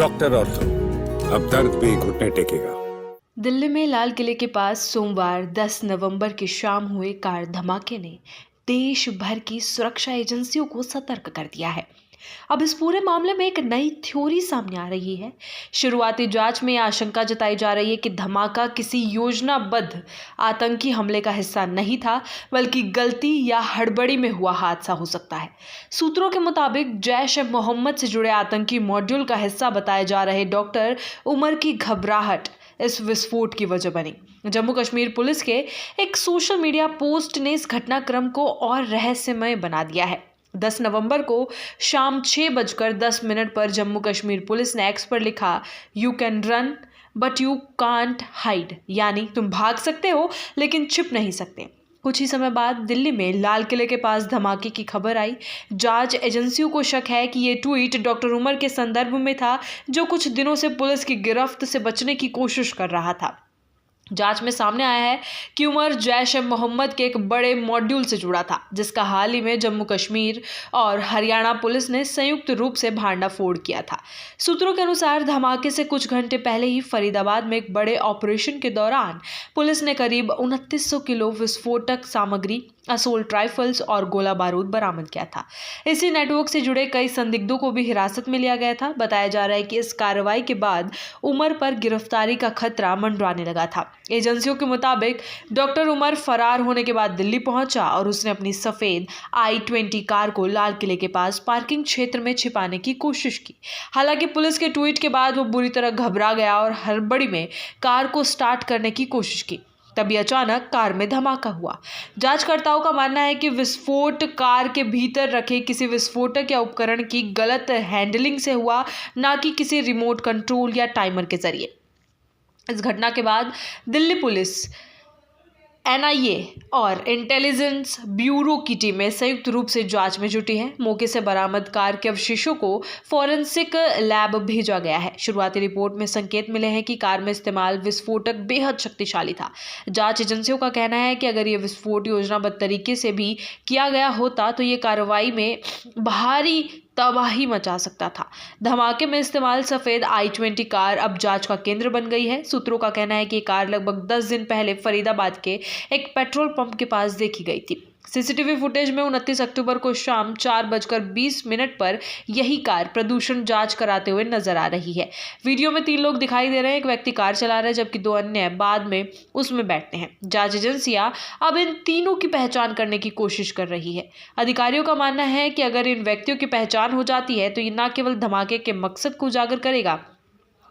Doctor ortho, अब दर्द भी घुटने टेकेगा। दिल्ली में लाल किले के पास सोमवार 10 नवंबर की शाम हुए कार धमाके ने देश भर की सुरक्षा एजेंसियों को सतर्क कर दिया है। अब इस पूरे मामले में एक नई थ्योरी सामने आ रही है। शुरुआती जांच में आशंका जताई जा रही है कि धमाका किसी योजनाबद्ध आतंकी हमले का हिस्सा नहीं था, बल्कि गलती या हड़बड़ी में हुआ हादसा हो सकता है। सूत्रों के मुताबिक जैश ए मोहम्मद से जुड़े आतंकी मॉड्यूल का हिस्सा बताए जा रहे डॉक्टर उमर की घबराहट इस विस्फोट की वजह बनी। जम्मू कश्मीर पुलिस के एक सोशल मीडिया पोस्ट ने इस घटनाक्रम को और रहस्यमय बना दिया है। 10 नवंबर को शाम 6:10 पर जम्मू कश्मीर पुलिस ने एक्स पर लिखा, you can run but you can't hide, यानी तुम भाग सकते हो लेकिन छिप नहीं सकते। कुछ ही समय बाद दिल्ली में लाल किले के पास धमाके की खबर आई। जांच एजेंसियों को शक है कि ये ट्वीट डॉक्टर उमर के संदर्भ में था, जो कुछ दिनों से पुलिस की गिरफ्त से बचने की कोशिश कर रहा था। जांच में सामने आया है कि उमर जैश ए मोहम्मद के एक बड़े मॉड्यूल से जुड़ा था, जिसका हाल ही में जम्मू कश्मीर और हरियाणा पुलिस ने संयुक्त रूप से भांडाफोड़ किया था। सूत्रों के अनुसार धमाके से कुछ घंटे पहले ही फरीदाबाद में एक बड़े ऑपरेशन के दौरान पुलिस ने करीब 2900 किलो विस्फोटक सामग्री, असोल्ट राइफल्स और गोला बारूद बरामद किया था। इसी नेटवर्क से जुड़े कई संदिग्धों को भी हिरासत में लिया गया था। बताया जा रहा है कि इस कार्रवाई के बाद उमर पर गिरफ्तारी का खतरा मंडराने लगा था। एजेंसियों के मुताबिक डॉक्टर उमर फरार होने के बाद दिल्ली पहुंचा और उसने अपनी सफेद i20 कार को लाल किले के पास पार्किंग क्षेत्र में छिपाने की कोशिश की। हालांकि पुलिस के ट्वीट के बाद वो बुरी तरह घबरा गया और हड़बड़ी में कार को स्टार्ट करने की कोशिश की। तभी अचानक कार में धमाका हुआ। जांचकर्ताओं का मानना है कि विस्फोट कार के भीतर रखे किसी विस्फोटक या उपकरण की गलत हैंडलिंग से हुआ, ना कि किसी रिमोट कंट्रोल या टाइमर के जरिए। इस घटना के बाद दिल्ली पुलिस, NIA और इंटेलिजेंस ब्यूरो की टीमें संयुक्त रूप से जांच में जुटी हैं। मौके से बरामद कार के अवशेषों को फॉरेंसिक लैब भेजा गया है। शुरुआती रिपोर्ट में संकेत मिले हैं कि कार में इस्तेमाल विस्फोटक बेहद शक्तिशाली था। जांच एजेंसियों का कहना है कि अगर ये विस्फोट योजनाबद्ध तरीके से भी किया गया होता तो ये कार्रवाई में भारी तबाही मचा सकता था। धमाके में इस्तेमाल सफेद i20 कार अब जांच का केंद्र बन गई है। सूत्रों का कहना है कि कार लगभग 10 दिन पहले फरीदाबाद के एक पेट्रोल पंप के पास देखी गई थी। सीसीटीवी फुटेज में 29 अक्टूबर को शाम 4:20 पर यही कार प्रदूषण जांच कराते हुए नजर आ रही है। वीडियो में 3 लोग दिखाई दे रहे हैं। एक व्यक्ति कार चला रहा है जबकि 2 अन्य बाद में उसमें बैठते हैं। जांच एजेंसियां अब इन तीनों की पहचान करने की कोशिश कर रही है। अधिकारियों का मानना है कि अगर इन व्यक्तियों की पहचान हो जाती है तो ये न केवल धमाके के मकसद को उजागर करेगा,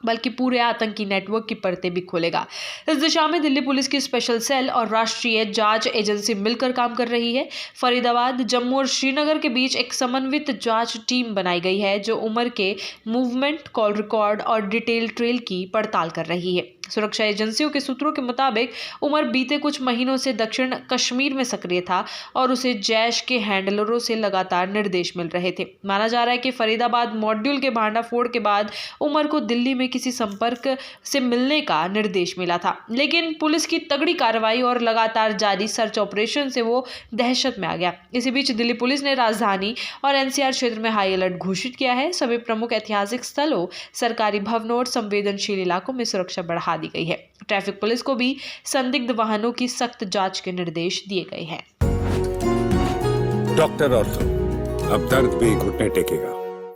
बल्कि पूरे आतंकी नेटवर्क की परतें भी खोलेगा। इस दिशा में दिल्ली पुलिस की स्पेशल सेल और राष्ट्रीय जांच एजेंसी मिलकर काम कर रही है। फरीदाबाद, जम्मू और श्रीनगर के बीच एक समन्वित जांच टीम बनाई गई है, जो उमर के मूवमेंट, कॉल रिकॉर्ड और डिटेल ट्रेल की पड़ताल कर रही है। सुरक्षा एजेंसियों के सूत्रों के मुताबिक उमर बीते कुछ महीनों से दक्षिण कश्मीर में सक्रिय था और उसे जैश के हैंडलरों से लगातार निर्देश मिल रहे थे। माना जा रहा है कि फरीदाबाद मॉड्यूल के भांडाफोड़ के बाद उमर को दिल्ली में किसी संपर्क से मिलने का निर्देश मिला था, लेकिन पुलिस की तगड़ी कार्रवाई और लगातार जारी सर्च ऑपरेशन से वो दहशत में आ गया। इसी बीच दिल्ली पुलिस ने राजधानी और NCR क्षेत्र में हाई अलर्ट घोषित किया है। सभी प्रमुख ऐतिहासिक स्थलों, सरकारी भवनों और संवेदनशील इलाकों में सुरक्षा बढ़ा दी गई है। ट्रैफिक पुलिस को भी संदिग्ध वाहनों की सख्त जांच के निर्देश दिए गए हैं। डॉक्टर ऑर्थो, अब दर्द भी घुटने टेकेगा।